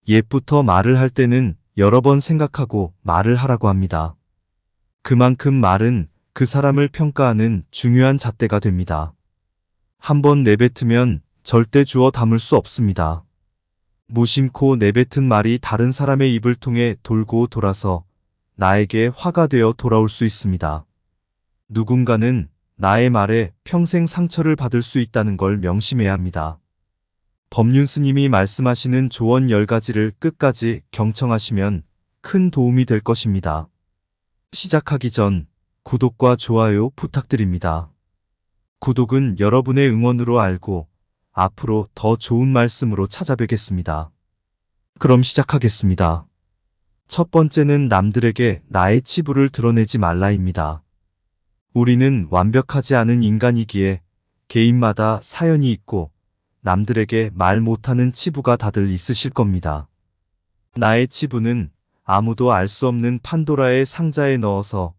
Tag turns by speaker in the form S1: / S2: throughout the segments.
S1: 옛부터 말을 할 때는 여러 번 생각하고 말을 하라고 합니다. 그만큼 말은 그 사람을 평가하는 중요한 잣대가 됩니다. 한번 내뱉으면 절대 주워 담을 수 없습니다. 무심코 내뱉은 말이 다른 사람의 입을 통해 돌고 돌아서 나에게 화가 되어 돌아올 수 있습니다. 누군가는 나의 말에 평생 상처를 받을 수 있다는 걸 명심해야 합니다. 법륜 스님이 말씀하시는 조언 10가지를 끝까지 경청하시면 큰 도움이 될 것입니다. 시작하기 전 구독과 좋아요 부탁드립니다. 구독은 여러분의 응원으로 알고 앞으로 더 좋은 말씀으로 찾아뵙겠습니다. 그럼 시작하겠습니다. 첫 번째는 남들에게 나의 치부를 드러내지 말라입니다. 우리는 완벽하지 않은 인간이기에 개인마다 사연이 있고 남들에게 말 못하는 치부가 다들 있으실 겁니다. 나의 치부는 아무도 알 수 없는 판도라의 상자에 넣어서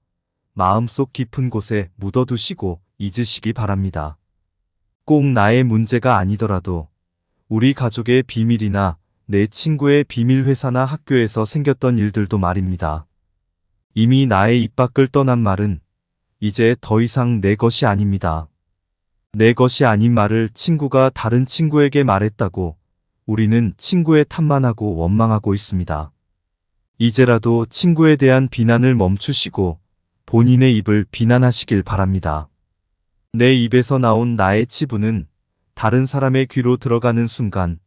S1: 마음속 깊은 곳에 묻어두시고 잊으시기 바랍니다. 꼭 나의 문제가 아니더라도 우리 가족의 비밀이나 내 친구의 비밀 회사나 학교에서 생겼던 일들도 말입니다. 이미 나의 입 밖을 떠난 말은 이제 더 이상 내 것이 아닙니다. 내 것이 아닌 말을 친구가 다른 친구에게 말했다고 우리는 친구의 탓만 하고 원망하고 있습니다. 이제라도 친구에 대한 비난을 멈추시고 본인의 입을 비난하시길 바랍니다. 내 입에서 나온 나의 치부는 다른 사람의 귀로 들어가는 순간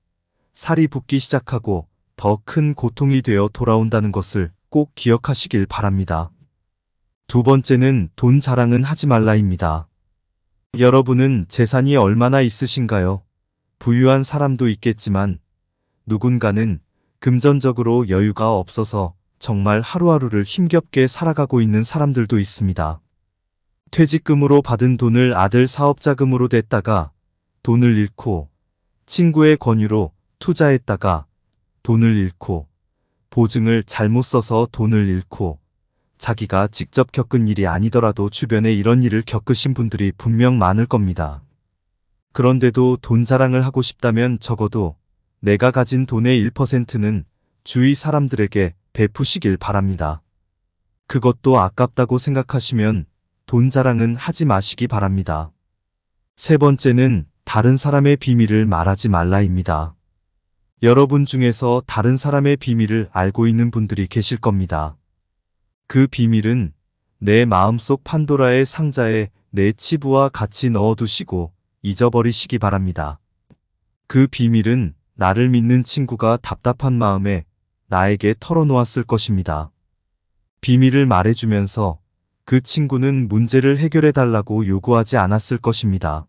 S1: 살이 붓기 시작하고 더 큰 고통이 되어 돌아온다는 것을 꼭 기억하시길 바랍니다. 두 번째는 돈 자랑은 하지 말라입니다. 여러분은 재산이 얼마나 있으신가요? 부유한 사람도 있겠지만 누군가는 금전적으로 여유가 없어서 정말 하루하루를 힘겹게 살아가고 있는 사람들도 있습니다. 퇴직금으로 받은 돈을 아들 사업자금으로 댔다가 돈을 잃고 친구의 권유로 투자했다가 돈을 잃고 보증을 잘못 써서 돈을 잃고 자기가 직접 겪은 일이 아니더라도 주변에 이런 일을 겪으신 분들이 분명 많을 겁니다. 그런데도 돈 자랑을 하고 싶다면 적어도 내가 가진 돈의 1%는 주위 사람들에게 베푸시길 바랍니다. 그것도 아깝다고 생각하시면 돈 자랑은 하지 마시기 바랍니다. 세 번째는 다른 사람의 비밀을 말하지 말라입니다. 여러분 중에서 다른 사람의 비밀을 알고 있는 분들이 계실 겁니다. 그 비밀은 내 마음속 판도라의 상자에 내 치부와 같이 넣어두시고 잊어버리시기 바랍니다. 그 비밀은 나를 믿는 친구가 답답한 마음에 나에게 털어놓았을 것입니다. 비밀을 말해주면서 그 친구는 문제를 해결해달라고 요구하지 않았을 것입니다.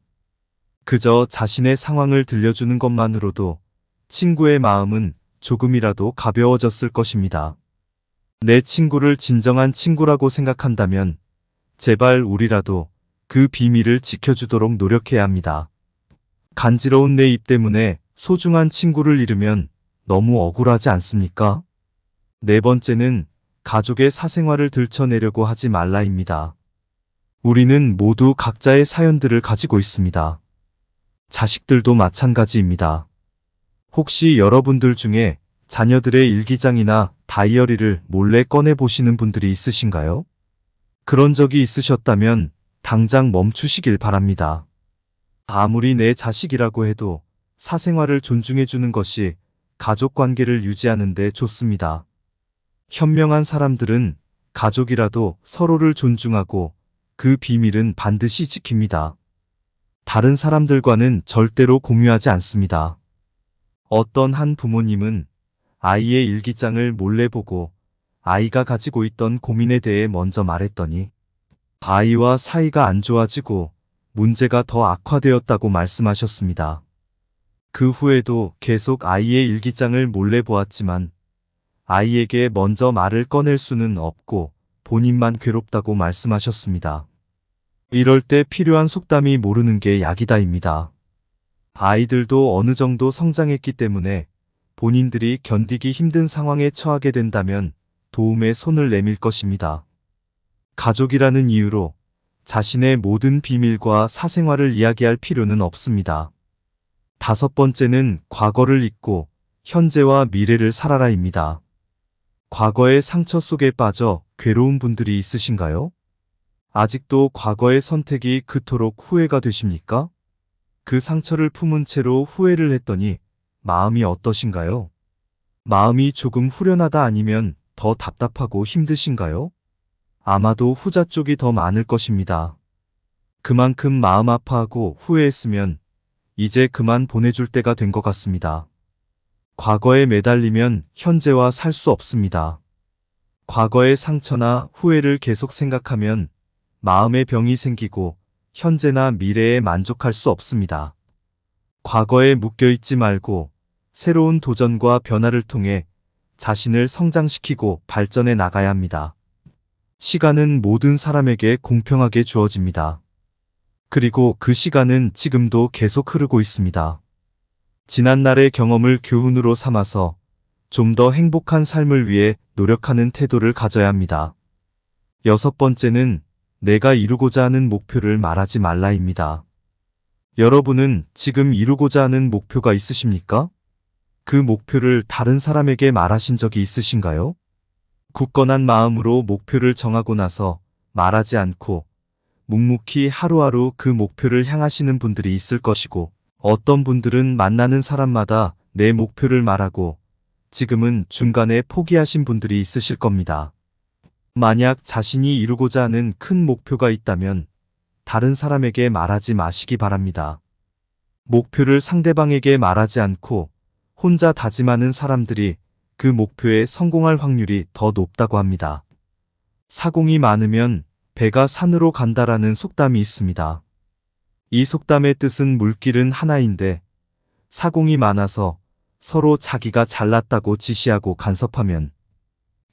S1: 그저 자신의 상황을 들려주는 것만으로도 친구의 마음은 조금이라도 가벼워졌을 것입니다. 내 친구를 진정한 친구라고 생각한다면 제발 우리라도 그 비밀을 지켜주도록 노력해야 합니다. 간지러운 내 입 때문에 소중한 친구를 잃으면 너무 억울하지 않습니까? 네 번째는 가족의 사생활을 들춰내려고 하지 말라입니다. 우리는 모두 각자의 사연들을 가지고 있습니다. 자식들도 마찬가지입니다. 혹시 여러분들 중에 자녀들의 일기장이나 다이어리를 몰래 꺼내보시는 분들이 있으신가요? 그런 적이 있으셨다면 당장 멈추시길 바랍니다. 아무리 내 자식이라고 해도 사생활을 존중해주는 것이 가족관계를 유지하는 데 좋습니다. 현명한 사람들은 가족이라도 서로를 존중하고 그 비밀은 반드시 지킵니다. 다른 사람들과는 절대로 공유하지 않습니다. 어떤 한 부모님은 아이의 일기장을 몰래 보고 아이가 가지고 있던 고민에 대해 먼저 말했더니 아이와 사이가 안 좋아지고 문제가 더 악화되었다고 말씀하셨습니다. 그 후에도 계속 아이의 일기장을 몰래 보았지만 아이에게 먼저 말을 꺼낼 수는 없고 본인만 괴롭다고 말씀하셨습니다. 이럴 때 필요한 속담이 모르는 게 약이다입니다. 아이들도 어느 정도 성장했기 때문에 본인들이 견디기 힘든 상황에 처하게 된다면 도움의 손을 내밀 것입니다. 가족이라는 이유로 자신의 모든 비밀과 사생활을 이야기할 필요는 없습니다. 다섯 번째는 과거를 잊고 현재와 미래를 살아라입니다. 과거의 상처 속에 빠져 괴로운 분들이 있으신가요? 아직도 과거의 선택이 그토록 후회가 되십니까? 그 상처를 품은 채로 후회를 했더니 마음이 어떠신가요? 마음이 조금 후련하다 아니면 더 답답하고 힘드신가요? 아마도 후자 쪽이 더 많을 것입니다. 그만큼 마음 아파하고 후회했으면 이제 그만 보내줄 때가 된 것 같습니다. 과거에 매달리면 현재와 살 수 없습니다. 과거의 상처나 후회를 계속 생각하면 마음의 병이 생기고 현재나 미래에 만족할 수 없습니다. 과거에 묶여있지 말고 새로운 도전과 변화를 통해 자신을 성장시키고 발전해 나가야 합니다. 시간은 모든 사람에게 공평하게 주어집니다. 그리고 그 시간은 지금도 계속 흐르고 있습니다. 지난날의 경험을 교훈으로 삼아서 좀 더 행복한 삶을 위해 노력하는 태도를 가져야 합니다. 6번째는 내가 이루고자 하는 목표를 말하지 말라입니다. 여러분은 지금 이루고자 하는 목표가 있으십니까? 그 목표를 다른 사람에게 말하신 적이 있으신가요? 굳건한 마음으로 목표를 정하고 나서 말하지 않고 묵묵히 하루하루 그 목표를 향하시는 분들이 있을 것이고, 어떤 분들은 만나는 사람마다 내 목표를 말하고 지금은 중간에 포기하신 분들이 있으실 겁니다. 만약 자신이 이루고자 하는 큰 목표가 있다면 다른 사람에게 말하지 마시기 바랍니다. 목표를 상대방에게 말하지 않고 혼자 다짐하는 사람들이 그 목표에 성공할 확률이 더 높다고 합니다. 사공이 많으면 배가 산으로 간다라는 속담이 있습니다. 이 속담의 뜻은 물길은 하나인데 사공이 많아서 서로 자기가 잘났다고 지시하고 간섭하면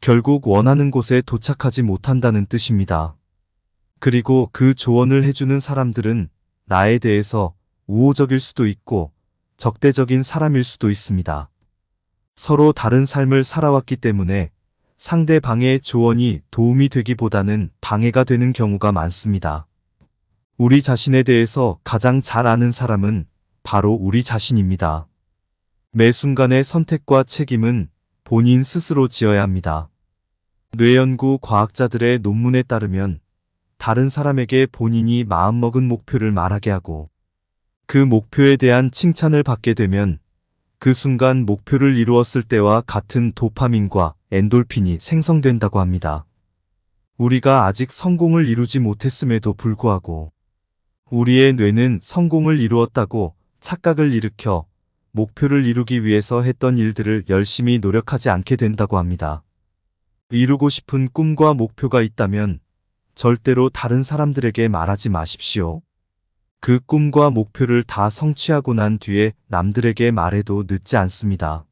S1: 결국 원하는 곳에 도착하지 못한다는 뜻입니다. 그리고 그 조언을 해주는 사람들은 나에 대해서 우호적일 수도 있고 적대적인 사람일 수도 있습니다. 서로 다른 삶을 살아왔기 때문에 상대방의 조언이 도움이 되기보다는 방해가 되는 경우가 많습니다. 우리 자신에 대해서 가장 잘 아는 사람은 바로 우리 자신입니다. 매 순간의 선택과 책임은 본인 스스로 지어야 합니다. 뇌연구 과학자들의 논문에 따르면 다른 사람에게 본인이 마음먹은 목표를 말하게 하고 그 목표에 대한 칭찬을 받게 되면 그 순간 목표를 이루었을 때와 같은 도파민과 엔돌핀이 생성된다고 합니다. 우리가 아직 성공을 이루지 못했음에도 불구하고 우리의 뇌는 성공을 이루었다고 착각을 일으켜 목표를 이루기 위해서 했던 일들을 열심히 노력하지 않게 된다고 합니다. 이루고 싶은 꿈과 목표가 있다면 절대로 다른 사람들에게 말하지 마십시오. 그 꿈과 목표를 다 성취하고 난 뒤에 남들에게 말해도 늦지 않습니다.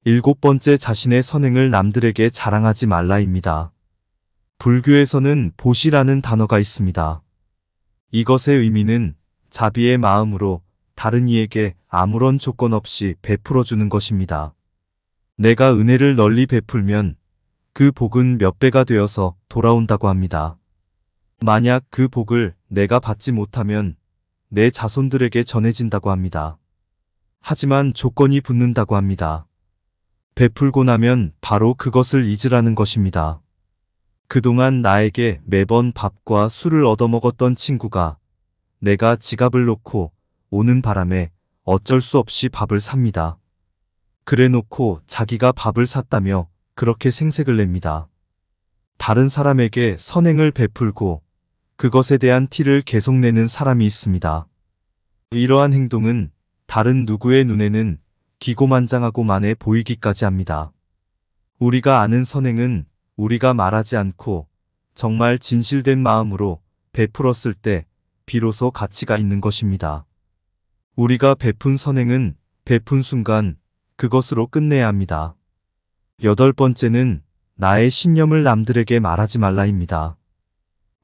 S1: 7번째, 자신의 선행을 남들에게 자랑하지 말라입니다. 불교에서는 보시라는 단어가 있습니다. 이것의 의미는 자비의 마음으로 다른 이에게 아무런 조건 없이 베풀어주는 것입니다. 내가 은혜를 널리 베풀면 그 복은 몇 배가 되어서 돌아온다고 합니다. 만약 그 복을 내가 받지 못하면 내 자손들에게 전해진다고 합니다. 하지만 조건이 붙는다고 합니다. 베풀고 나면 바로 그것을 잊으라는 것입니다. 그동안 나에게 매번 밥과 술을 얻어먹었던 친구가 내가 지갑을 놓고 오는 바람에 어쩔 수 없이 밥을 삽니다. 그래 놓고 자기가 밥을 샀다며 그렇게 생색을 냅니다. 다른 사람에게 선행을 베풀고 그것에 대한 티를 계속 내는 사람이 있습니다. 이러한 행동은 다른 누구의 눈에는 기고만장하고만해 보이기까지 합니다. 우리가 아는 선행은 우리가 말하지 않고 정말 진실된 마음으로 베풀었을 때 비로소 가치가 있는 것입니다. 우리가 베푼 선행은 베푼 순간 그것으로 끝내야 합니다. 8번째는 나의 신념을 남들에게 말하지 말라입니다.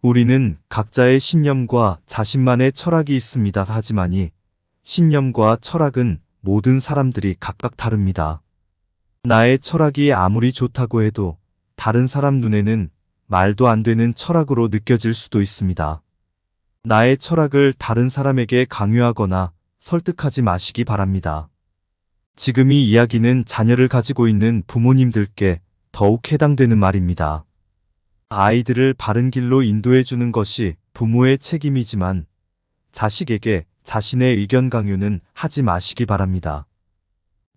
S1: 우리는 각자의 신념과 자신만의 철학이 있습니다. 하지만이 신념과 철학은 모든 사람들이 각각 다릅니다. 나의 철학이 아무리 좋다고 해도 다른 사람 눈에는 말도 안 되는 철학으로 느껴질 수도 있습니다. 나의 철학을 다른 사람에게 강요하거나 설득하지 마시기 바랍니다. 지금 이 이야기는 자녀를 가지고 있는 부모님들께 더욱 해당되는 말입니다. 아이들을 바른 길로 인도해 주는 것이 부모의 책임이지만 자식에게 자신의 의견 강요는 하지 마시기 바랍니다.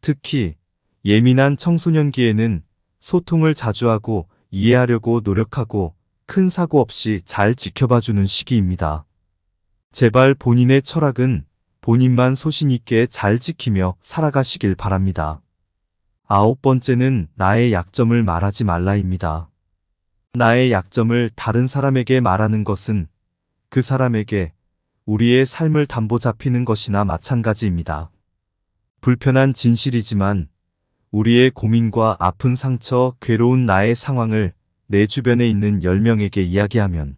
S1: 특히 예민한 청소년기에는 소통을 자주 하고 이해하려고 노력하고 큰 사고 없이 잘 지켜봐주는 시기입니다. 제발 본인의 철학은 본인만 소신 있게 잘 지키며 살아가시길 바랍니다. 9번째는 나의 약점을 말하지 말라입니다. 나의 약점을 다른 사람에게 말하는 것은 그 사람에게 우리의 삶을 담보 잡히는 것이나 마찬가지입니다. 불편한 진실이지만 우리의 고민과 아픈 상처, 괴로운 나의 상황을 내 주변에 있는 10명에게 이야기하면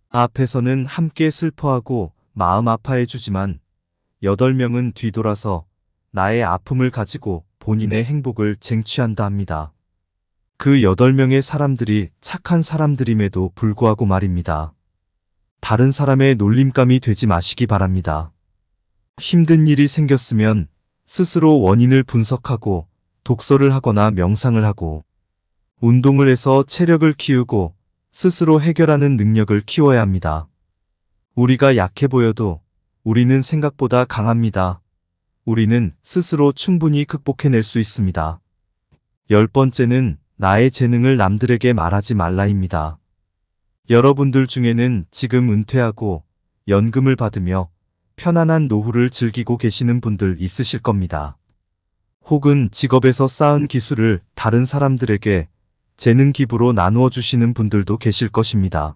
S1: 앞에서는 함께 슬퍼하고 마음 아파해 주지만 8명은 뒤돌아서 나의 아픔을 가지고 본인의 행복을 쟁취한다 합니다. 그 8명의 사람들이 착한 사람들임에도 불구하고 말입니다. 다른 사람의 놀림감이 되지 마시기 바랍니다. 힘든 일이 생겼으면 스스로 원인을 분석하고 독서를 하거나 명상을 하고 운동을 해서 체력을 키우고 스스로 해결하는 능력을 키워야 합니다. 우리가 약해 보여도 우리는 생각보다 강합니다. 우리는 스스로 충분히 극복해낼 수 있습니다. 10번째는 나의 재능을 남들에게 말하지 말라입니다. 여러분들 중에는 지금 은퇴하고 연금을 받으며 편안한 노후를 즐기고 계시는 분들 있으실 겁니다. 혹은 직업에서 쌓은 기술을 다른 사람들에게 재능 기부로 나누어 주시는 분들도 계실 것입니다.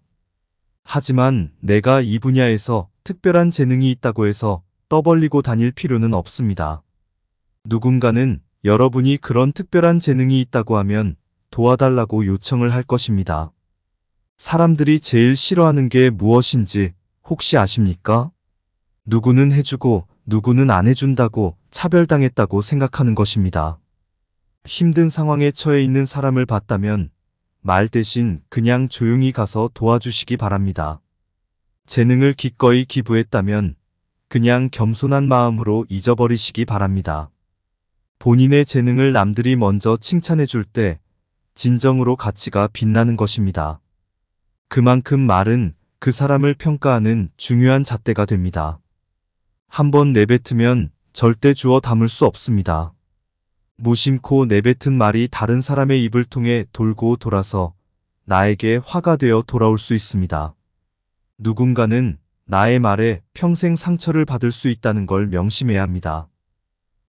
S1: 하지만 내가 이 분야에서 특별한 재능이 있다고 해서 떠벌리고 다닐 필요는 없습니다. 누군가는 여러분이 그런 특별한 재능이 있다고 하면 도와달라고 요청을 할 것입니다. 사람들이 제일 싫어하는 게 무엇인지 혹시 아십니까? 누구는 해주고 누구는 안 해준다고 차별당했다고 생각하는 것입니다. 힘든 상황에 처해 있는 사람을 봤다면 말 대신 그냥 조용히 가서 도와주시기 바랍니다. 재능을 기꺼이 기부했다면 그냥 겸손한 마음으로 잊어버리시기 바랍니다. 본인의 재능을 남들이 먼저 칭찬해 줄 때 진정으로 가치가 빛나는 것입니다. 그만큼 말은 그 사람을 평가하는 중요한 잣대가 됩니다. 한번 내뱉으면 절대 주워 담을 수 없습니다. 무심코 내뱉은 말이 다른 사람의 입을 통해 돌고 돌아서 나에게 화가 되어 돌아올 수 있습니다. 누군가는 나의 말에 평생 상처를 받을 수 있다는 걸 명심해야 합니다.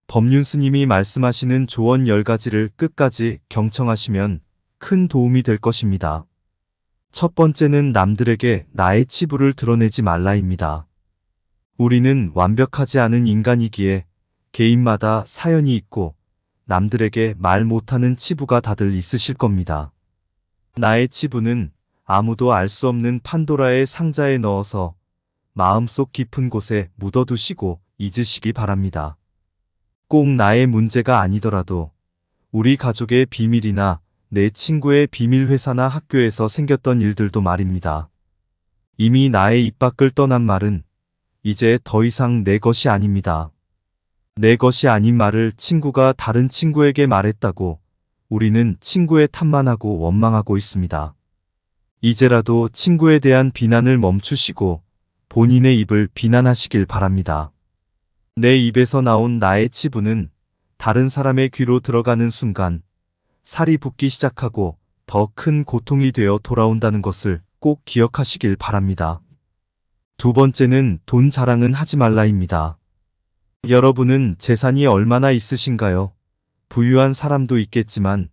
S1: 법륜 스님이 말씀하시는 조언 10가지를 끝까지 경청하시면 큰 도움이 될 것입니다. 첫 번째는 남들에게 나의 치부를 드러내지 말라입니다. 우리는 완벽하지 않은 인간이기에 개인마다 사연이 있고 남들에게 말 못하는 치부가 다들 있으실 겁니다. 나의 치부는 아무도 알 수 없는 판도라의 상자에 넣어서 마음속 깊은 곳에 묻어두시고 잊으시기 바랍니다. 꼭 나의 문제가 아니더라도 우리 가족의 비밀이나 내 친구의 비밀 회사나 학교에서 생겼던 일들도 말입니다. 이미 나의 입 밖을 떠난 말은 이제 더 이상 내 것이 아닙니다. 내 것이 아닌 말을 친구가 다른 친구에게 말했다고 우리는 친구의 탓만 하고 원망하고 있습니다. 이제라도 친구에 대한 비난을 멈추시고 본인의 입을 비난하시길 바랍니다. 내 입에서 나온 나의 치부는 다른 사람의 귀로 들어가는 순간 살이 붓기 시작하고 더 큰 고통이 되어 돌아온다는 것을 꼭 기억하시길 바랍니다. 두 번째는 돈 자랑은 하지 말라입니다. 여러분은 재산이 얼마나 있으신가요? 부유한 사람도 있겠지만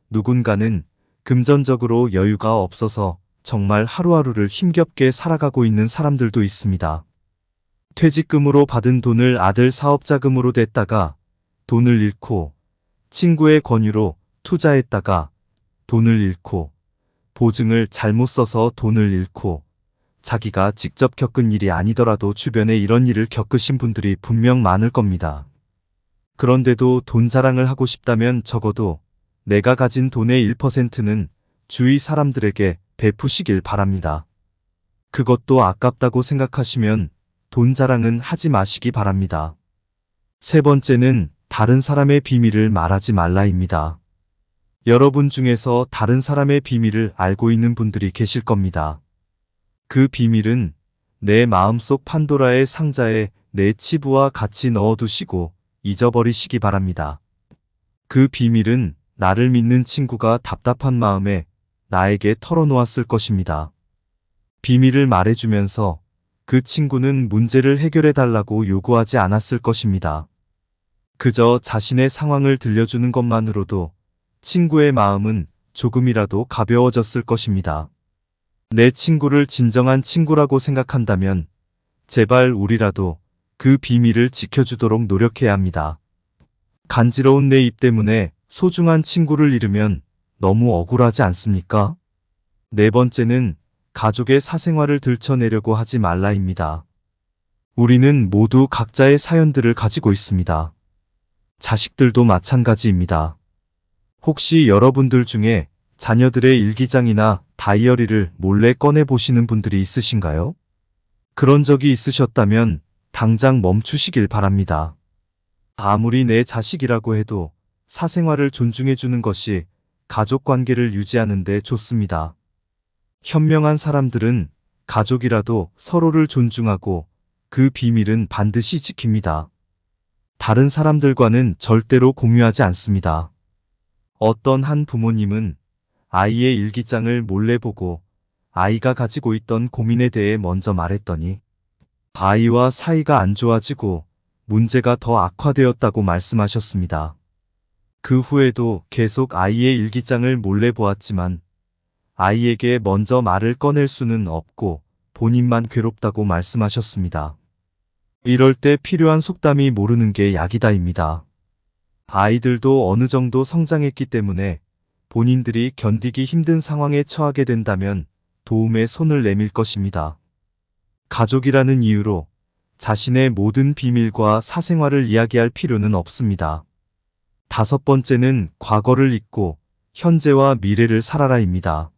S1: 누군가는 금전적으로 여유가 없어서 정말 하루하루를 힘겹게 살아가고 있는 사람들도 있습니다. 퇴직금으로 받은 돈을 아들 사업자금으로 댔다가 돈을 잃고 친구의 권유로 투자했다가 돈을 잃고 보증을 잘못 써서 돈을 잃고 자기가 직접 겪은 일이 아니더라도 주변에 이런 일을 겪으신 분들이 분명 많을 겁니다. 그런데도 돈 자랑을 하고 싶다면 적어도 내가 가진 돈의 1%는 주위 사람들에게 베푸시길 바랍니다. 그것도 아깝다고 생각하시면 돈 자랑은 하지 마시기 바랍니다. 세 번째는 다른 사람의 비밀을 말하지 말라입니다. 여러분 중에서 다른 사람의 비밀을 알고 있는 분들이 계실 겁니다. 그 비밀은 내 마음속 판도라의 상자에 내 치부와 같이 넣어두시고 잊어버리시기 바랍니다. 그 비밀은 나를 믿는 친구가 답답한 마음에 나에게 털어놓았을 것입니다. 비밀을 말해주면서 그 친구는 문제를 해결해달라고 요구하지 않았을 것입니다. 그저 자신의 상황을 들려주는 것만으로도 친구의 마음은 조금이라도 가벼워졌을 것입니다. 내 친구를 진정한 친구라고 생각한다면 제발 우리라도 그 비밀을 지켜주도록 노력해야 합니다. 간지러운 내 입 때문에 소중한 친구를 잃으면 너무 억울하지 않습니까? 네 번째는 가족의 사생활을 들춰내려고 하지 말라입니다. 우리는 모두 각자의 사연들을 가지고 있습니다. 자식들도 마찬가지입니다. 혹시 여러분들 중에 자녀들의 일기장이나 다이어리를 몰래 꺼내보시는 분들이 있으신가요? 그런 적이 있으셨다면 당장 멈추시길 바랍니다. 아무리 내 자식이라고 해도 사생활을 존중해주는 것이 가족 관계를 유지하는 데 좋습니다. 현명한 사람들은 가족이라도 서로를 존중하고 그 비밀은 반드시 지킵니다. 다른 사람들과는 절대로 공유하지 않습니다. 어떤 한 부모님은 아이의 일기장을 몰래 보고 아이가 가지고 있던 고민에 대해 먼저 말했더니 아이와 사이가 안 좋아지고 문제가 더 악화되었다고 말씀하셨습니다. 그 후에도 계속 아이의 일기장을 몰래 보았지만 아이에게 먼저 말을 꺼낼 수는 없고 본인만 괴롭다고 말씀하셨습니다. 이럴 때 필요한 속담이 모르는 게 약이다입니다. 아이들도 어느 정도 성장했기 때문에 본인들이 견디기 힘든 상황에 처하게 된다면 도움의 손을 내밀 것입니다. 가족이라는 이유로 자신의 모든 비밀과 사생활을 이야기할 필요는 없습니다. 다섯 번째는 과거를 잊고 현재와 미래를 살아라입니다.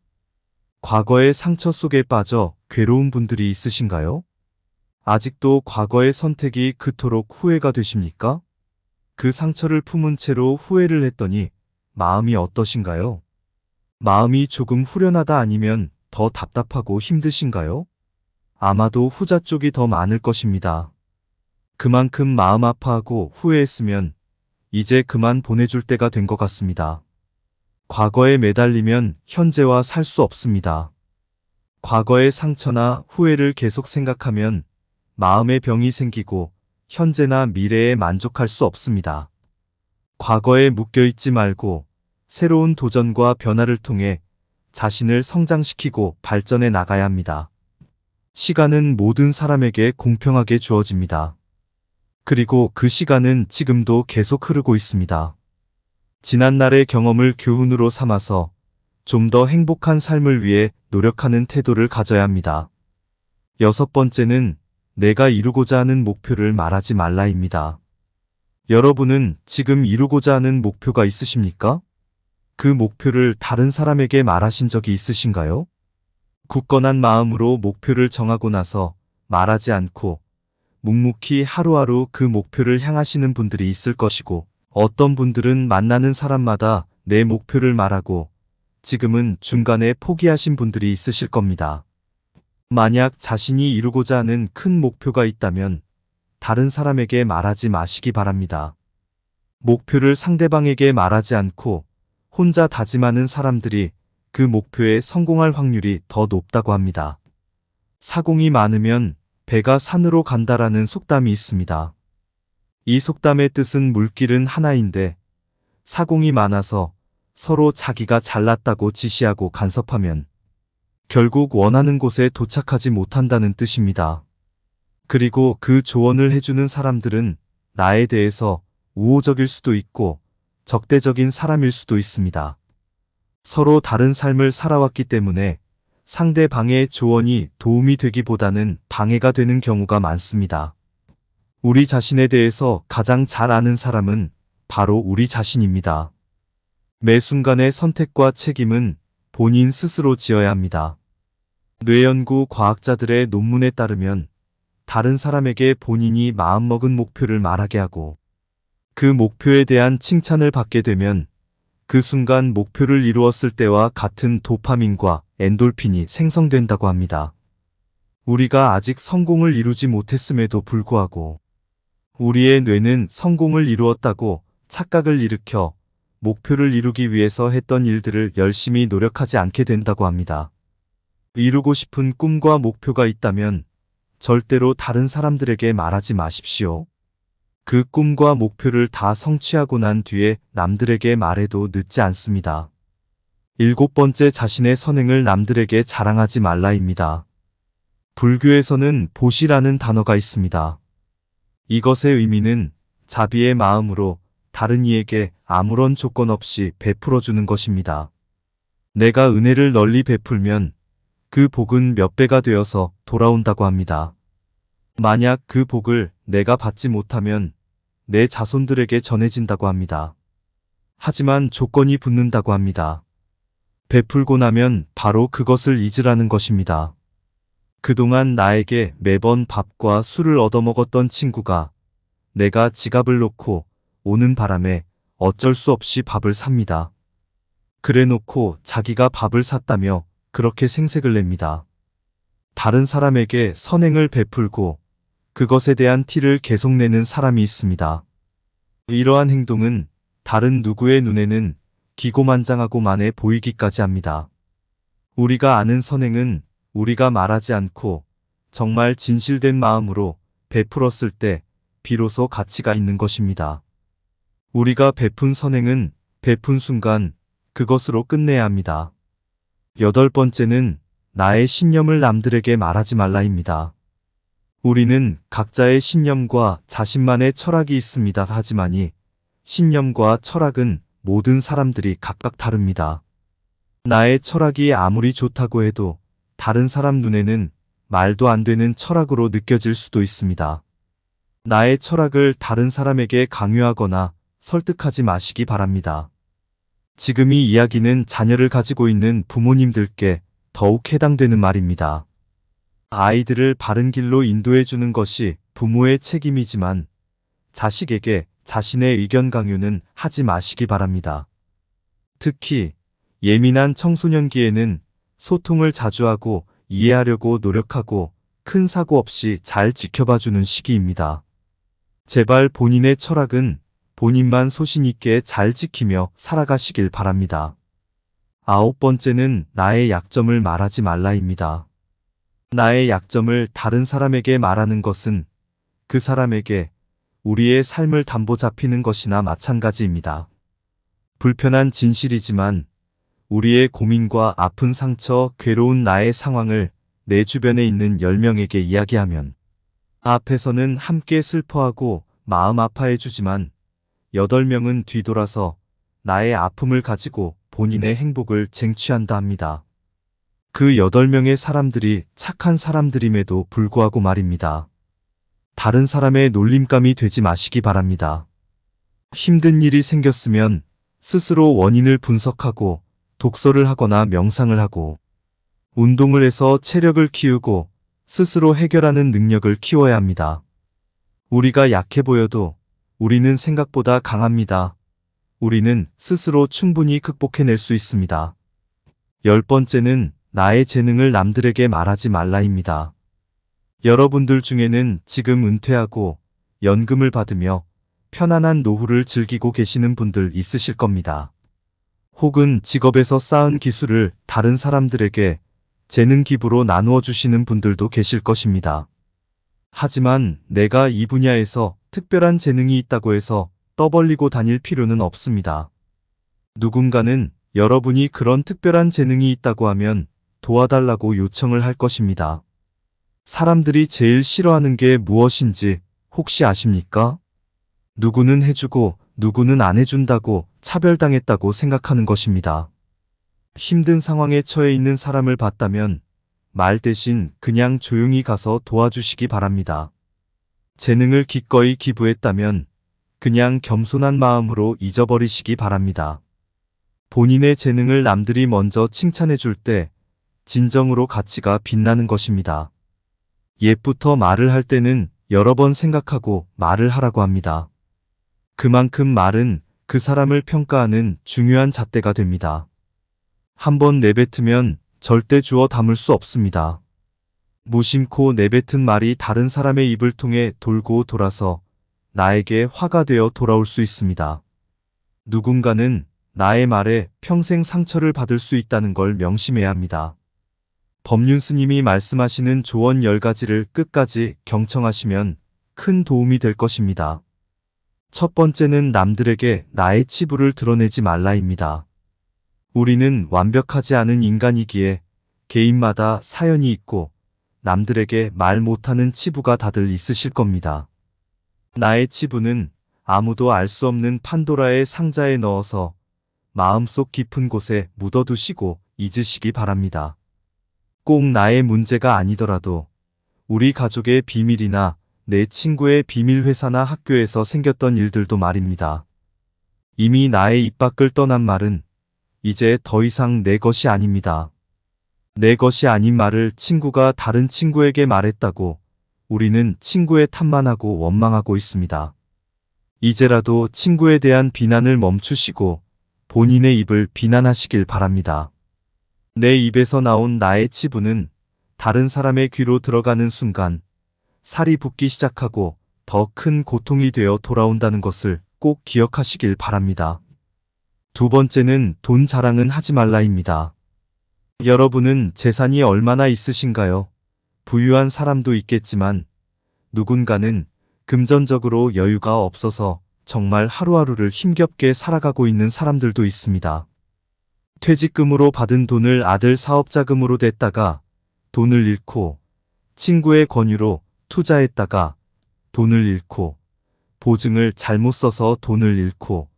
S1: 과거의 상처 속에 빠져 괴로운 분들이 있으신가요? 아직도 과거의 선택이 그토록 후회가 되십니까? 그 상처를 품은 채로 후회를 했더니 마음이 어떠신가요? 마음이 조금 후련하다 아니면 더 답답하고 힘드신가요? 아마도 후자 쪽이 더 많을 것입니다. 그만큼 마음 아파하고 후회했으면 이제 그만 보내줄 때가 된 것 같습니다. 과거에 매달리면 현재와 살 수 없습니다. 과거의 상처나 후회를 계속 생각하면 마음의 병이 생기고 현재나 미래에 만족할 수 없습니다. 과거에 묶여있지 말고 새로운 도전과 변화를 통해 자신을 성장시키고 발전해 나가야 합니다. 시간은 모든 사람에게 공평하게 주어집니다. 그리고 그 시간은 지금도 계속 흐르고 있습니다. 지난날의 경험을 교훈으로 삼아서 좀 더 행복한 삶을 위해 노력하는 태도를 가져야 합니다. 여섯 번째는 내가 이루고자 하는 목표를 말하지 말라입니다. 여러분은 지금 이루고자 하는 목표가 있으십니까? 그 목표를 다른 사람에게 말하신 적이 있으신가요? 굳건한 마음으로 목표를 정하고 나서 말하지 않고 묵묵히 하루하루 그 목표를 향하시는 분들이 있을 것이고 어떤 분들은 만나는 사람마다 내 목표를 말하고 지금은 중간에 포기하신 분들이 있으실 겁니다. 만약 자신이 이루고자 하는 큰 목표가 있다면 다른 사람에게 말하지 마시기 바랍니다. 목표를 상대방에게 말하지 않고 혼자 다짐하는 사람들이 그 목표에 성공할 확률이 더 높다고 합니다. 사공이 많으면 배가 산으로 간다라는 속담이 있습니다. 이 속담의 뜻은 물길은 하나인데 사공이 많아서 서로 자기가 잘났다고 지시하고 간섭하면 결국 원하는 곳에 도착하지 못한다는 뜻입니다. 그리고 그 조언을 해주는 사람들은 나에 대해서 우호적일 수도 있고 적대적인 사람일 수도 있습니다. 서로 다른 삶을 살아왔기 때문에 상대방의 조언이 도움이 되기보다는 방해가 되는 경우가 많습니다. 우리 자신에 대해서 가장 잘 아는 사람은 바로 우리 자신입니다. 매 순간의 선택과 책임은 본인 스스로 지어야 합니다. 뇌연구 과학자들의 논문에 따르면 다른 사람에게 본인이 마음먹은 목표를 말하게 하고 그 목표에 대한 칭찬을 받게 되면 그 순간 목표를 이루었을 때와 같은 도파민과 엔돌핀이 생성된다고 합니다. 우리가 아직 성공을 이루지 못했음에도 불구하고 우리의 뇌는 성공을 이루었다고 착각을 일으켜 목표를 이루기 위해서 했던 일들을 열심히 노력하지 않게 된다고 합니다. 이루고 싶은 꿈과 목표가 있다면 절대로 다른 사람들에게 말하지 마십시오. 그 꿈과 목표를 다 성취하고 난 뒤에 남들에게 말해도 늦지 않습니다. 7번째, 자신의 선행을 남들에게 자랑하지 말라입니다. 불교에서는 보시라는 단어가 있습니다. 이것의 의미는 자비의 마음으로 다른 이에게 아무런 조건 없이 베풀어주는 것입니다. 내가 은혜를 널리 베풀면 그 복은 몇 배가 되어서 돌아온다고 합니다. 만약 그 복을 내가 받지 못하면 내 자손들에게 전해진다고 합니다. 하지만 조건이 붙는다고 합니다. 베풀고 나면 바로 그것을 잊으라는 것입니다. 그동안 나에게 매번 밥과 술을 얻어먹었던 친구가 내가 지갑을 놓고 오는 바람에 어쩔 수 없이 밥을 삽니다. 그래 놓고 자기가 밥을 샀다며 그렇게 생색을 냅니다. 다른 사람에게 선행을 베풀고 그것에 대한 티를 계속 내는 사람이 있습니다. 이러한 행동은 다른 누구의 눈에는 기고만장하고 만해 보이기까지 합니다. 우리가 아는 선행은 우리가 말하지 않고 정말 진실된 마음으로 베풀었을 때 비로소 가치가 있는 것입니다. 우리가 베푼 선행은 베푼 순간 그것으로 끝내야 합니다. 8번째는 나의 신념을 남들에게 말하지 말라입니다. 우리는 각자의 신념과 자신만의 철학이 있습니다. 하지만이 신념과 철학은 모든 사람들이 각각 다릅니다. 나의 철학이 아무리 좋다고 해도 다른 사람 눈에는 말도 안 되는 철학으로 느껴질 수도 있습니다. 나의 철학을 다른 사람에게 강요하거나 설득하지 마시기 바랍니다. 지금 이 이야기는 자녀를 가지고 있는 부모님들께 더욱 해당되는 말입니다. 아이들을 바른 길로 인도해 주는 것이 부모의 책임이지만 자식에게 자신의 의견 강요는 하지 마시기 바랍니다. 특히 예민한 청소년기에는 소통을 자주 하고 이해하려고 노력하고 큰 사고 없이 잘 지켜봐 주는 시기입니다. 제발 본인의 철학은 본인만 소신 있게 잘 지키며 살아가시길 바랍니다. 9번째는 나의 약점을 말하지 말라입니다. 나의 약점을 다른 사람에게 말하는 것은 그 사람에게 우리의 삶을 담보 잡히는 것이나 마찬가지입니다. 불편한 진실이지만 우리의 고민과 아픈 상처, 괴로운 나의 상황을 내 주변에 있는 10명에게 이야기하면 앞에서는 함께 슬퍼하고 마음 아파해 주지만 8명은 뒤돌아서 나의 아픔을 가지고 본인의 행복을 쟁취한다 합니다. 그 8명의 사람들이 착한 사람들임에도 불구하고 말입니다. 다른 사람의 놀림감이 되지 마시기 바랍니다. 힘든 일이 생겼으면 스스로 원인을 분석하고 독서를 하거나 명상을 하고 운동을 해서 체력을 키우고 스스로 해결하는 능력을 키워야 합니다. 우리가 약해 보여도 우리는 생각보다 강합니다. 우리는 스스로 충분히 극복해낼 수 있습니다. 10번째는 나의 재능을 남들에게 말하지 말라입니다. 여러분들 중에는 지금 은퇴하고 연금을 받으며 편안한 노후를 즐기고 계시는 분들 있으실 겁니다. 혹은 직업에서 쌓은 기술을 다른 사람들에게 재능 기부로 나누어 주시는 분들도 계실 것입니다. 하지만 내가 이 분야에서 특별한 재능이 있다고 해서 떠벌리고 다닐 필요는 없습니다. 누군가는 여러분이 그런 특별한 재능이 있다고 하면 도와달라고 요청을 할 것입니다. 사람들이 제일 싫어하는 게 무엇인지 혹시 아십니까? 누구는 해주고 누구는 안 해준다고 차별당했다고 생각하는 것입니다. 힘든 상황에 처해 있는 사람을 봤다면 말 대신 그냥 조용히 가서 도와주시기 바랍니다. 재능을 기꺼이 기부했다면 그냥 겸손한 마음으로 잊어버리시기 바랍니다. 본인의 재능을 남들이 먼저 칭찬해 줄 때 진정으로 가치가 빛나는 것입니다. 옛부터 말을 할 때는 여러 번 생각하고 말을 하라고 합니다. 그만큼 말은 그 사람을 평가하는 중요한 잣대가 됩니다. 한번 내뱉으면 절대 주워 담을 수 없습니다. 무심코 내뱉은 말이 다른 사람의 입을 통해 돌고 돌아서 나에게 화가 되어 돌아올 수 있습니다. 누군가는 나의 말에 평생 상처를 받을 수 있다는 걸 명심해야 합니다. 법륜 스님이 말씀하시는 조언 10가지를 끝까지 경청하시면 큰 도움이 될 것입니다. 첫 번째는 남들에게 나의 치부를 드러내지 말라입니다. 우리는 완벽하지 않은 인간이기에 개인마다 사연이 있고 남들에게 말 못하는 치부가 다들 있으실 겁니다. 나의 치부는 아무도 알 수 없는 판도라의 상자에 넣어서 마음속 깊은 곳에 묻어두시고 잊으시기 바랍니다. 꼭 나의 문제가 아니더라도 우리 가족의 비밀이나 내 친구의 비밀 회사나 학교에서 생겼던 일들도 말입니다. 이미 나의 입 밖을 떠난 말은 이제 더 이상 내 것이 아닙니다. 내 것이 아닌 말을 친구가 다른 친구에게 말했다고 우리는 친구의 탓만 하고 원망하고 있습니다. 이제라도 친구에 대한 비난을 멈추시고 본인의 입을 비난하시길 바랍니다. 내 입에서 나온 나의 치부는 다른 사람의 귀로 들어가는 순간 살이 붓기 시작하고 더 큰 고통이 되어 돌아온다는 것을 꼭 기억하시길 바랍니다. 두 번째는 돈 자랑은 하지 말라입니다. 여러분은 재산이 얼마나 있으신가요? 부유한 사람도 있겠지만 누군가는 금전적으로 여유가 없어서 정말 하루하루를 힘겹게 살아가고 있는 사람들도 있습니다. 퇴직금으로 받은 돈을 아들 사업자금으로 댔다가 돈을 잃고 친구의 권유로 투자했다가 돈을 잃고 보증을 잘못 써서 돈을 잃고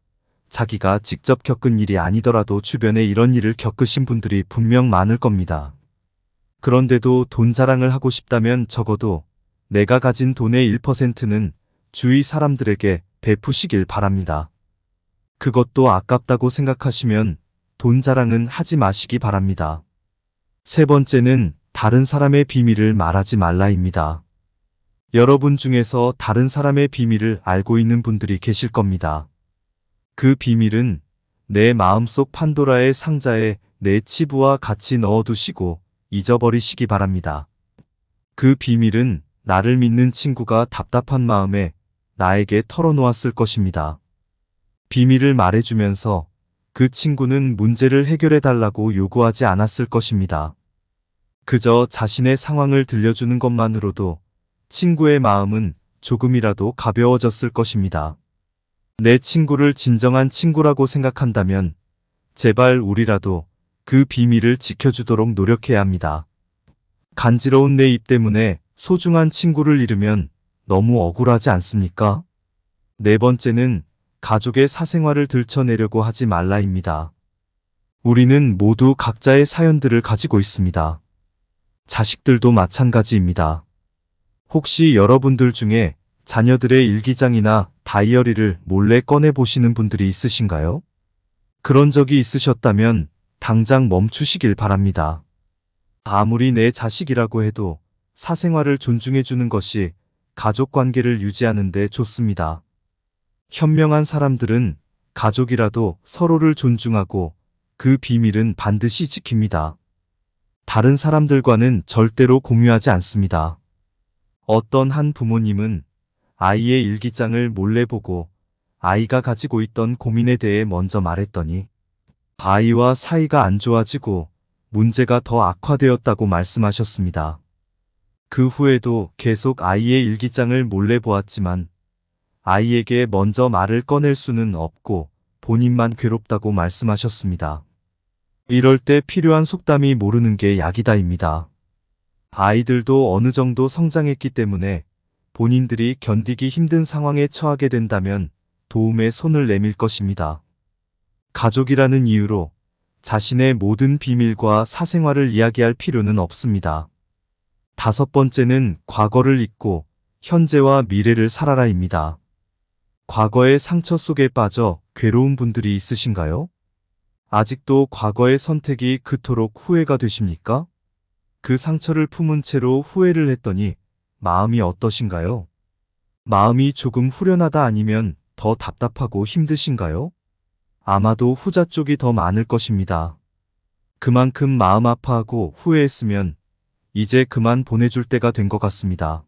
S1: 자기가 직접 겪은 일이 아니더라도 주변에 이런 일을 겪으신 분들이 분명 많을 겁니다. 그런데도 돈 자랑을 하고 싶다면 적어도 내가 가진 돈의 1%는 주위 사람들에게 베푸시길 바랍니다. 그것도 아깝다고 생각하시면 돈 자랑은 하지 마시기 바랍니다. 세 번째는 다른 사람의 비밀을 말하지 말라입니다. 여러분 중에서 다른 사람의 비밀을 알고 있는 분들이 계실 겁니다. 그 비밀은 내 마음속 판도라의 상자에 내 치부와 같이 넣어두시고 잊어버리시기 바랍니다. 그 비밀은 나를 믿는 친구가 답답한 마음에 나에게 털어놓았을 것입니다. 비밀을 말해주면서 그 친구는 문제를 해결해달라고 요구하지 않았을 것입니다. 그저 자신의 상황을 들려주는 것만으로도 친구의 마음은 조금이라도 가벼워졌을 것입니다. 내 친구를 진정한 친구라고 생각한다면 제발 우리라도 그 비밀을 지켜주도록 노력해야 합니다. 간지러운 내 입 때문에 소중한 친구를 잃으면 너무 억울하지 않습니까? 네 번째는 가족의 사생활을 들춰내려고 하지 말라입니다. 우리는 모두 각자의 사연들을 가지고 있습니다. 자식들도 마찬가지입니다. 혹시 여러분들 중에 자녀들의 일기장이나 다이어리를 몰래 꺼내 보시는 분들이 있으신가요? 그런 적이 있으셨다면 당장 멈추시길 바랍니다. 아무리 내 자식이라고 해도 사생활을 존중해 주는 것이 가족 관계를 유지하는 데 좋습니다. 현명한 사람들은 가족이라도 서로를 존중하고 그 비밀은 반드시 지킵니다. 다른 사람들과는 절대로 공유하지 않습니다. 어떤 한 부모님은 아이의 일기장을 몰래 보고 아이가 가지고 있던 고민에 대해 먼저 말했더니 아이와 사이가 안 좋아지고 문제가 더 악화되었다고 말씀하셨습니다. 그 후에도 계속 아이의 일기장을 몰래 보았지만 아이에게 먼저 말을 꺼낼 수는 없고 본인만 괴롭다고 말씀하셨습니다. 이럴 때 필요한 속담이 모르는 게 약이다입니다. 아이들도 어느 정도 성장했기 때문에 본인들이 견디기 힘든 상황에 처하게 된다면 도움의 손을 내밀 것입니다. 가족이라는 이유로 자신의 모든 비밀과 사생활을 이야기할 필요는 없습니다. 다섯 번째는 과거를 잊고 현재와 미래를 살아라입니다. 과거의 상처 속에 빠져 괴로운 분들이 있으신가요? 아직도 과거의 선택이 그토록 후회가 되십니까? 그 상처를 품은 채로 후회를 했더니 마음이 어떠신가요? 마음이 조금 후련하다 아니면 더 답답하고 힘드신가요? 아마도 후자 쪽이 더 많을 것입니다. 그만큼 마음 아파하고 후회했으면 이제 그만 보내줄 때가 된 것 같습니다.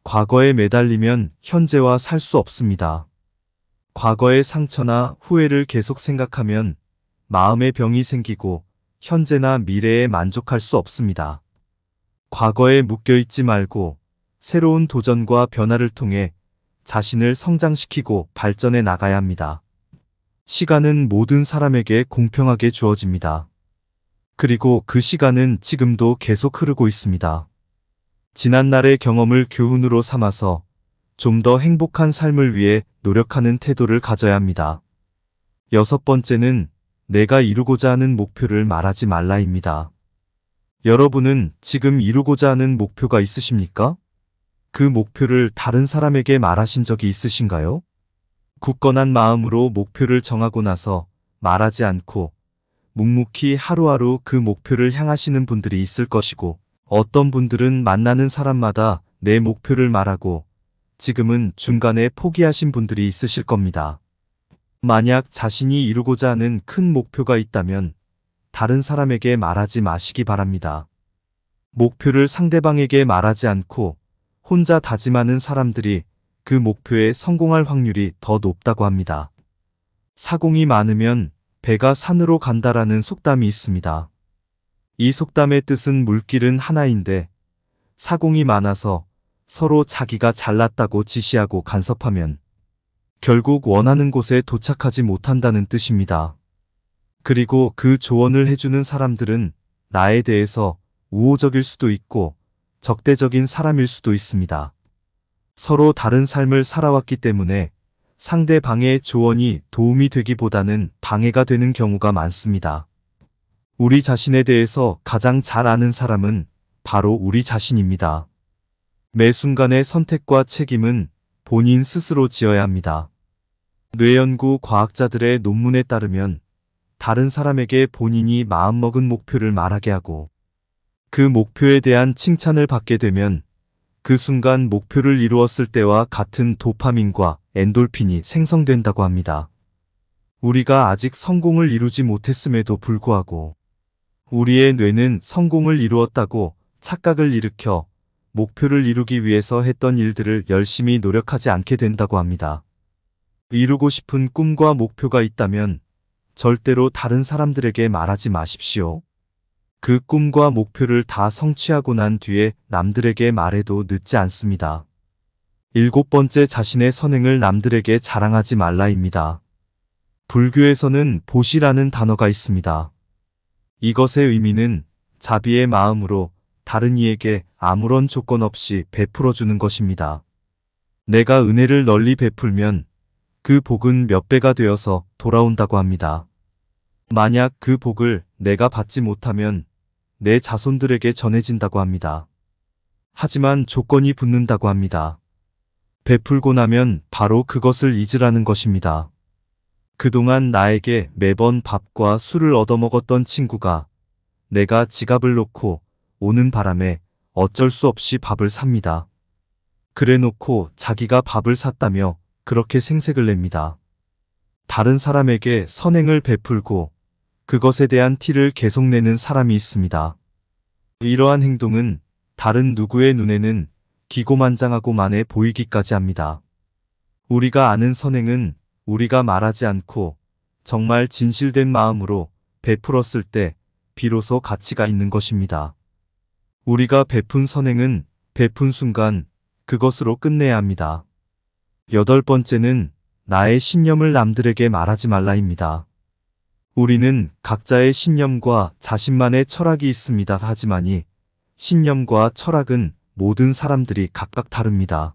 S1: 과거에 매달리면 현재와 살 수 없습니다. 과거의 상처나 후회를 계속 생각하면 마음의 병이 생기고 현재나 미래에 만족할 수 없습니다. 과거에 묶여있지 말고 새로운 도전과 변화를 통해 자신을 성장시키고 발전해 나가야 합니다. 시간은 모든 사람에게 공평하게 주어집니다. 그리고 그 시간은 지금도 계속 흐르고 있습니다. 지난날의 경험을 교훈으로 삼아서 좀 더 행복한 삶을 위해 노력하는 태도를 가져야 합니다. 6번째는 내가 이루고자 하는 목표를 말하지 말라입니다. 여러분은 지금 이루고자 하는 목표가 있으십니까? 그 목표를 다른 사람에게 말하신 적이 있으신가요? 굳건한 마음으로 목표를 정하고 나서 말하지 않고 묵묵히 하루하루 그 목표를 향하시는 분들이 있을 것이고, 어떤 분들은 만나는 사람마다 내 목표를 말하고 지금은 중간에 포기하신 분들이 있으실 겁니다. 만약 자신이 이루고자 하는 큰 목표가 있다면 다른 사람에게 말하지 마시기 바랍니다. 목표를 상대방에게 말하지 않고 혼자 다짐하는 사람들이 그 목표에 성공할 확률이 더 높다고 합니다. 사공이 많으면 배가 산으로 간다라는 속담이 있습니다. 이 속담의 뜻은 물길은 하나인데 사공이 많아서 서로 자기가 잘났다고 지시하고 간섭하면 결국 원하는 곳에 도착하지 못한다는 뜻입니다. 그리고 그 조언을 해주는 사람들은 나에 대해서 우호적일 수도 있고 적대적인 사람일 수도 있습니다. 서로 다른 삶을 살아왔기 때문에 상대방의 조언이 도움이 되기보다는 방해가 되는 경우가 많습니다. 우리 자신에 대해서 가장 잘 아는 사람은 바로 우리 자신입니다. 매 순간의 선택과 책임은 본인 스스로 지어야 합니다. 뇌연구 과학자들의 논문에 따르면 다른 사람에게 본인이 마음먹은 목표를 말하게 하고 그 목표에 대한 칭찬을 받게 되면 그 순간 목표를 이루었을 때와 같은 도파민과 엔돌핀이 생성된다고 합니다. 우리가 아직 성공을 이루지 못했음에도 불구하고 우리의 뇌는 성공을 이루었다고 착각을 일으켜 목표를 이루기 위해서 했던 일들을 열심히 노력하지 않게 된다고 합니다. 이루고 싶은 꿈과 목표가 있다면 절대로 다른 사람들에게 말하지 마십시오. 그 꿈과 목표를 다 성취하고 난 뒤에 남들에게 말해도 늦지 않습니다. 7번째, 자신의 선행을 남들에게 자랑하지 말라입니다. 불교에서는 보시라는 단어가 있습니다. 이것의 의미는 자비의 마음으로 다른 이에게 아무런 조건 없이 베풀어주는 것입니다. 내가 은혜를 널리 베풀면 그 복은 몇 배가 되어서 돌아온다고 합니다. 만약 그 복을 내가 받지 못하면 내 자손들에게 전해진다고 합니다. 하지만 조건이 붙는다고 합니다. 베풀고 나면 바로 그것을 잊으라는 것입니다. 그동안 나에게 매번 밥과 술을 얻어먹었던 친구가 내가 지갑을 놓고 오는 바람에 어쩔 수 없이 밥을 삽니다. 그래 놓고 자기가 밥을 샀다며 그렇게 생색을 냅니다. 다른 사람에게 선행을 베풀고 그것에 대한 티를 계속 내는 사람이 있습니다. 이러한 행동은 다른 누구의 눈에는 기고만장하고만해 보이기까지 합니다. 우리가 아는 선행은 우리가 말하지 않고 정말 진실된 마음으로 베풀었을 때 비로소 가치가 있는 것입니다. 우리가 베푼 선행은 베푼 순간 그것으로 끝내야 합니다. 8번째는 나의 신념을 남들에게 말하지 말라입니다. 우리는 각자의 신념과 자신만의 철학이 있습니다. 하지만이 신념과 철학은 모든 사람들이 각각 다릅니다.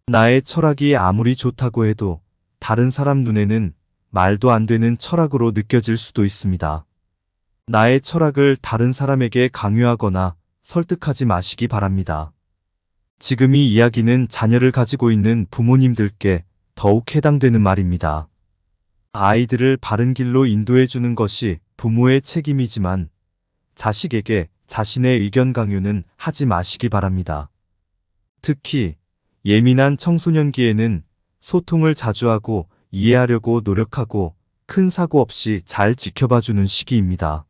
S1: 나의 철학이 아무리 좋다고 해도 다른 사람 눈에는 말도 안 되는 철학으로 느껴질 수도 있습니다. 나의 철학을 다른 사람에게 강요하거나 설득하지 마시기 바랍니다. 지금 이 이야기는 자녀를 가지고 있는 부모님들께 더욱 해당되는 말입니다. 아이들을 바른 길로 인도해 주는 것이 부모의 책임이지만 자식에게 자신의 의견 강요는 하지 마시기 바랍니다. 특히 예민한 청소년기에는 소통을 자주 하고 이해하려고 노력하고 큰 사고 없이 잘 지켜봐주는 시기입니다.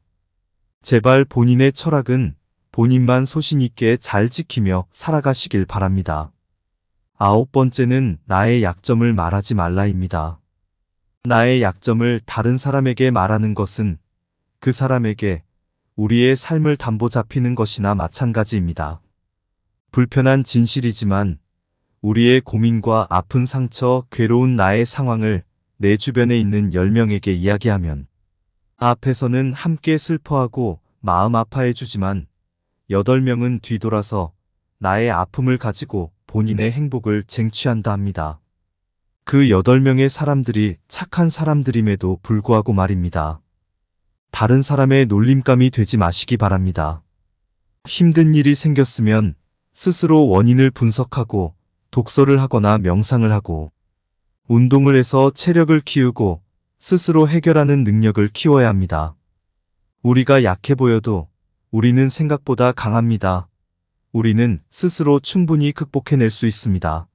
S1: 제발 본인의 철학은 본인만 소신 있게 잘 지키며 살아가시길 바랍니다. 9번째는 나의 약점을 말하지 말라입니다. 나의 약점을 다른 사람에게 말하는 것은 그 사람에게 우리의 삶을 담보 잡히는 것이나 마찬가지입니다. 불편한 진실이지만 우리의 고민과 아픈 상처, 괴로운 나의 상황을 내 주변에 있는 10명에게 이야기하면 앞에서는 함께 슬퍼하고 마음 아파해주지만 8명은 뒤돌아서 나의 아픔을 가지고 본인의 행복을 쟁취한다 합니다. 그 8명의 사람들이 착한 사람들임에도 불구하고 말입니다. 다른 사람의 놀림감이 되지 마시기 바랍니다. 힘든 일이 생겼으면 스스로 원인을 분석하고 독서를 하거나 명상을 하고 운동을 해서 체력을 키우고 스스로 해결하는 능력을 키워야 합니다. 우리가 약해 보여도 우리는 생각보다 강합니다. 우리는 스스로 충분히 극복해낼 수 있습니다.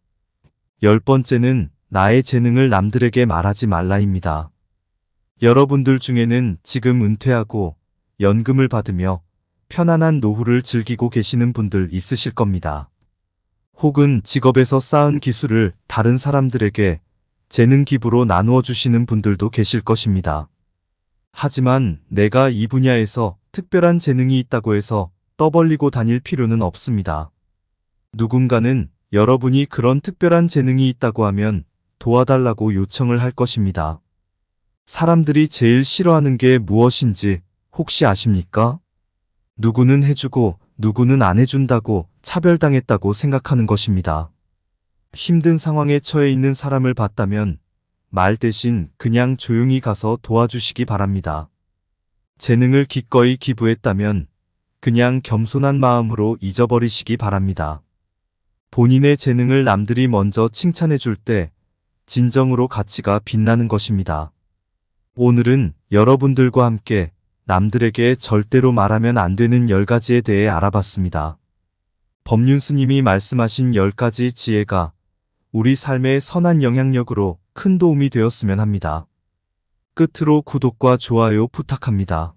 S1: 10번째는 나의 재능을 남들에게 말하지 말라입니다. 여러분들 중에는 지금 은퇴하고 연금을 받으며 편안한 노후를 즐기고 계시는 분들 있으실 겁니다. 혹은 직업에서 쌓은 기술을 다른 사람들에게 재능 기부로 나누어 주시는 분들도 계실 것입니다. 하지만 내가 이 분야에서 특별한 재능이 있다고 해서 떠벌리고 다닐 필요는 없습니다. 누군가는 여러분이 그런 특별한 재능이 있다고 하면 도와달라고 요청을 할 것입니다. 사람들이 제일 싫어하는 게 무엇인지 혹시 아십니까? 누구는 해주고 누구는 안 해준다고 차별당했다고 생각하는 것입니다. 힘든 상황에 처해 있는 사람을 봤다면 말 대신 그냥 조용히 가서 도와주시기 바랍니다. 재능을 기꺼이 기부했다면 그냥 겸손한 마음으로 잊어버리시기 바랍니다. 본인의 재능을 남들이 먼저 칭찬해 줄 때 진정으로 가치가 빛나는 것입니다. 오늘은 여러분들과 함께 남들에게 절대로 말하면 안 되는 10가지에 대해 알아봤습니다. 법륜 스님이 말씀하신 10가지 지혜가 우리 삶에 선한 영향력으로 큰 도움이 되었으면 합니다. 끝으로 구독과 좋아요 부탁합니다.